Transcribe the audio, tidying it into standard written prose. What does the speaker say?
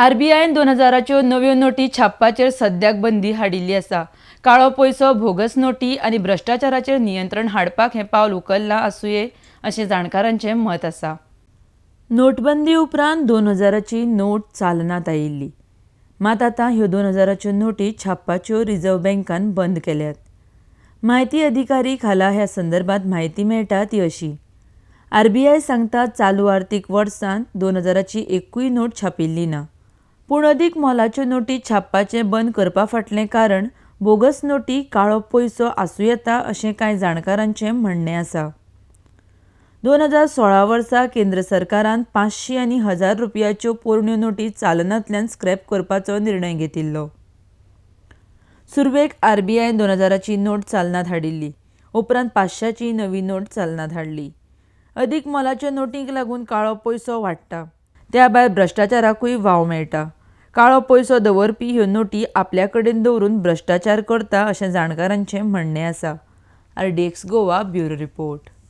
आरबीआयन 2000च्यो नव्यो नोटी छापपाचेर सद्याक बंदी हाडिल्ली आसा। काळो पैसो, भोगस नोटी आनी भ्रष्टाचाराचेर नियंत्रण हाडपाक हें पावल उखल्लां आसूंये अशें जाणकारांचें मत आसा। नोटबंदी उपरांत 2000ची नोट चालनात आयिल्ली, मात आतां ह्यो 2000च्यो नोटी छापपाच्यो रिझर्व्ह बँकान बंद केल्यात। म्हायती अधिकारी खाला ह्या संदर्भात म्हायती मेळटा ती अशी: आरबीआय सांगता चालू आर्थीक वर्सांत 2000ची एक्कूय नोट छापिल्ली ना, पूण अदीक मोलाच्यो नोटी छापपाचें बंद करपा फाटलें कारण बोगस नोटी, काळो पयसो आसूं येता अशें कांय जाणकारांचें म्हणणें आसा। 2016 वर्सा केंद्र सरकारान 500 आनी 1000 रुपयाच्यो पोरण्यो नोटी चलनांतल्यान स्क्रॅप करपाचो निर्णय घेतिल्लो। सुरवेक आरबीआयन 2000ची नोट चलनांत हाडिल्ली, उपरांत 500ची नवी नोट चलनांत हाडली। अदीक मोलाच्या नोटींक लागून काळो पयसो वाडटा, त्या भायर भ्रष्टाचाराकूय वाव मेळटा। काळो पयसो दवरपी ह्यो नोटी आपल्या कडेन दवरून भ्रष्टाचार करता अशें जाणकारांचें म्हणणें आसा। RDX गोवा ब्युरो रिपोर्ट।